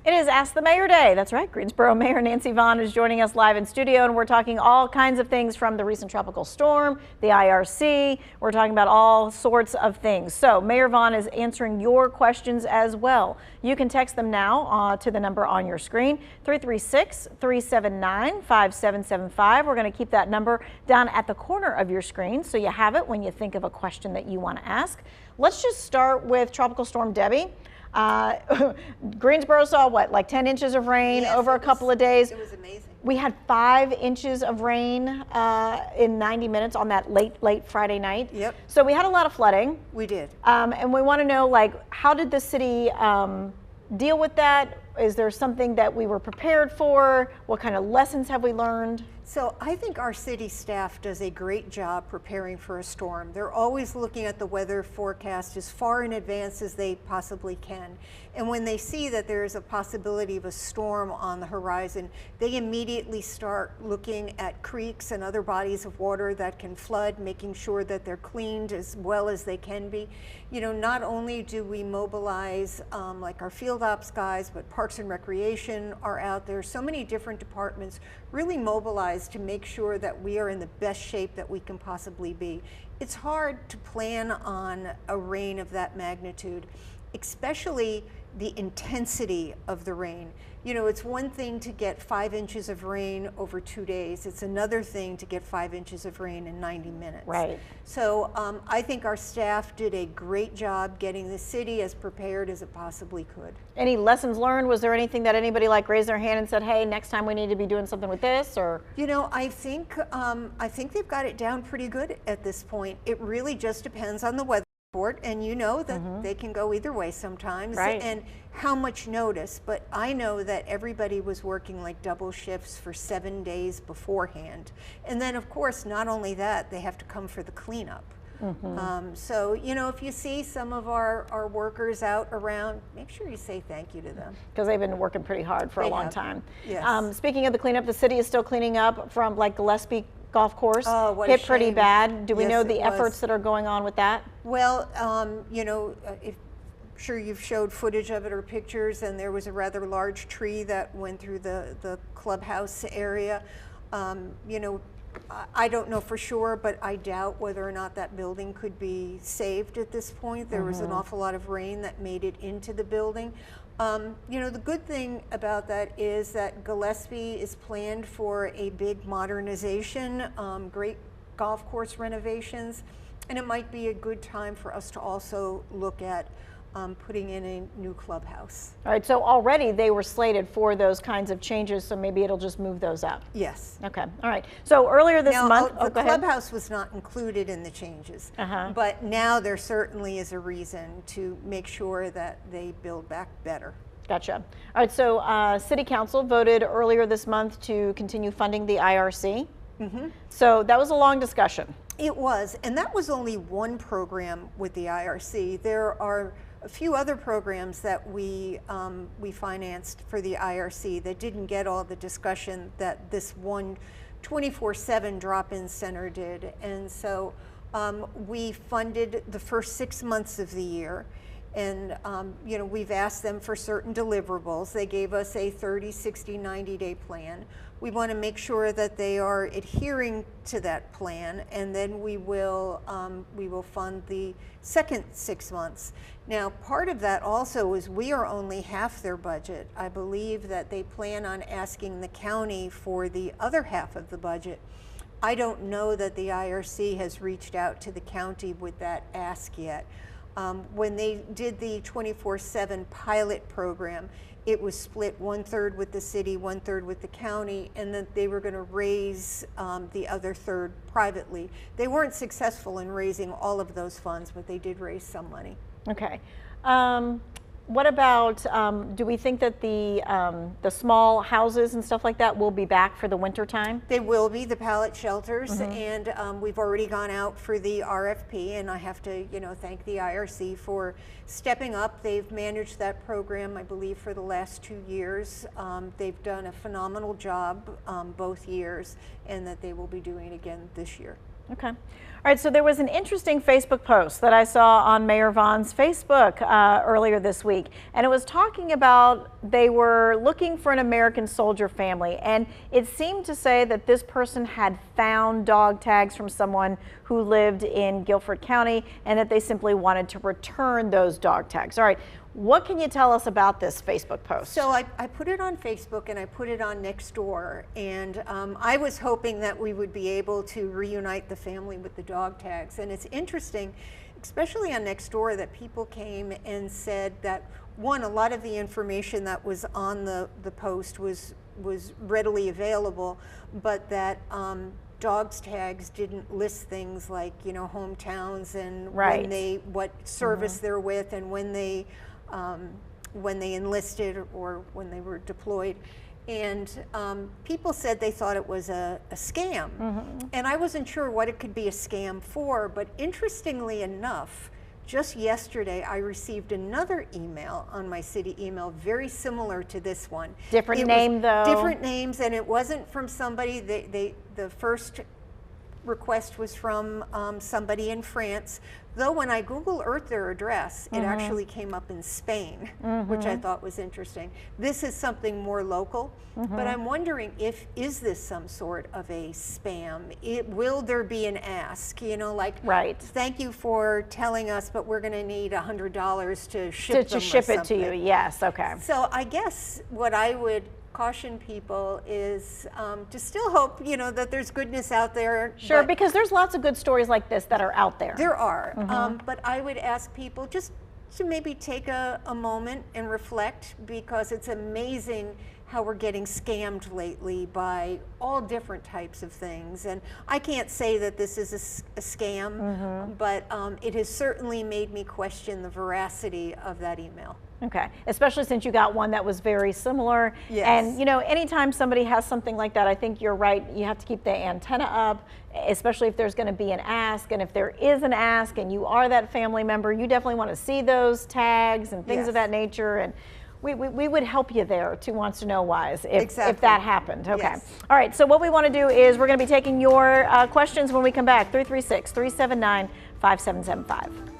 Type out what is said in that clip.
It is Ask the Mayor Day. That's right. Greensboro Mayor Nancy Vaughan is joining us live in studio, and we're talking all kinds of things from the recent tropical storm, the IRC. We're talking about all sorts of things. So Mayor Vaughan is answering your questions as well. You can text them now to the number on your screen, 336-379-5775. We're going to keep that number down at the corner of your screen so you have it when you think of a question that you want to ask. Let's just start with Tropical Storm Debbie. Greensboro saw what, like 10 inches of rain over a couple of days. It was amazing. We had 5 inches of rain in 90 minutes on that late Friday night. Yep. So we had a lot of flooding. We did. And we want to know, like, how did the city deal with that? Is there something that we were prepared for? What kind of lessons have we learned? So I think our city staff does a great job preparing for a storm. They're always looking at the weather forecast as far in advance as they possibly can. And when they see that there is a possibility of a storm on the horizon, they immediately start looking at creeks and other bodies of water that can flood, making sure that they're cleaned as well as they can be. You know, not only do we mobilize like our field ops guys, but Parks and Recreation are out there. So many different departments really mobilized to make sure that we are in the best shape that we can possibly be. It's hard to plan on a rain of that magnitude, especially the intensity of the rain. You know, it's one thing to get 5 inches of rain over 2 days. It's another thing to get 5 inches of rain in 90 minutes. Right. So I think our staff did a great job getting the city as prepared as it possibly could. Any lessons learned? Was there anything that anybody like raised their hand and said, hey, next time we need to be doing something with this? Or you know, I think they've got it down pretty good at this point. It really just depends on the weather report, and you know that they can go either way sometimes, right, and how much notice. But I know that everybody was working like double shifts for 7 days beforehand, and then of course not only that, they have to come for the cleanup. So you know, if you see some of our workers out around, make sure you say thank you to them, because they've been working pretty hard for a long time. Yes. Speaking of the cleanup, the city is still cleaning up from like Gillespie Golf Course. Oh, what hit a pretty shame. bad. Do we Yes, know the it efforts was. that are going on with that? Well, you know, sure you've showed footage of it or pictures, and there was a rather large tree that went through the clubhouse area. You know, I don't know for sure, but I doubt whether or not that building could be saved at this point. There was an awful lot of rain that made it into the building. You know, the good thing about that is that Gillespie is planned for a big modernization, great golf course renovations, and it might be a good time for us to also look at putting in a new clubhouse. All right, so already they were slated for those kinds of changes, so maybe it'll just move those up. Yes. Okay, all right. So earlier this month, the go ahead. clubhouse was not included in the changes, but now there certainly is a reason to make sure that they build back better. Gotcha. All right, so City Council voted earlier this month to continue funding the IRC. So that was a long discussion. It was, and that was only one program with the IRC. There are a few other programs that we financed for the IRC that didn't get all the discussion that this one 24/7 drop-in center did. And so we funded the first 6 months of the year. And you know, we've asked them for certain deliverables. They gave us a 30, 60, 90-day plan. We want to make sure that they are adhering to that plan, and then we will fund the second 6 months. Now, part of that also is we are only half their budget. I believe that they plan on asking the county for the other half of the budget. I don't know that the IRC has reached out to the county with that ask yet. When they did the 24/7 pilot program, it was split 1/3 with the city, 1/3 with the county, and then they were going to raise the other third privately. They weren't successful in raising all of those funds, but they did raise some money. Okay. What about, do we think that the small houses and stuff like that will be back for the winter time? They will be, the pallet shelters, and we've already gone out for the RFP, and I have to, you know, thank the IRC for stepping up. They've managed that program, I believe, for the last 2 years. They've done a phenomenal job both years, and that they will be doing it again this year. Okay. All right, so there was an interesting Facebook post that I saw on Mayor Vaughan's Facebook earlier this week, and it was talking about they were looking for an American soldier family, and it seemed to say that this person had found dog tags from someone who lived in Guilford County and that they simply wanted to return those dog tags. All right, what can you tell us about this Facebook post? So I put it on Facebook and I put it on Nextdoor, and I was hoping that we would be able to reunite the family with the dog tags. And it's interesting, especially on Nextdoor, that people came and said that, one, a lot of the information that was on the post was readily available, but that dogs tags didn't list things like, you know, hometowns and right. what service they're with and when they enlisted or when they were deployed. And people said they thought it was a scam. And I wasn't sure what it could be a scam for, but interestingly enough, just yesterday I received another email on my city email very similar to this one. Different name though? Different names, and it wasn't from somebody, the first request was from somebody in France, though when I Google Earth their address, it actually came up in Spain, which I thought was interesting. This is something more local, but I'm wondering is this some sort of a spam? Will there be an ask, you know, like, right. thank you for telling us, but we're gonna need $100 to ship them to ship or it to you, yes, okay. So I guess what I would caution people is to still hope, you know, that there's goodness out there. Sure, because there's lots of good stories like this that are out there. There are, but I would ask people just to maybe take a moment and reflect, because it's amazing how we're getting scammed lately by all different types of things. And I can't say that this is a scam, but it has certainly made me question the veracity of that email. Okay, especially since you got one that was very similar. Yes. And you know, anytime somebody has something like that, I think you're right, you have to keep the antenna up, especially if there's going to be an ask. And if there is an ask and you are that family member, you definitely want to see those tags and things of that nature. And we would help you there, 2wants2know-wise, if that happened. Okay. Yes. All right, so what we want to do is we're going to be taking your questions when we come back. 336-379-5775.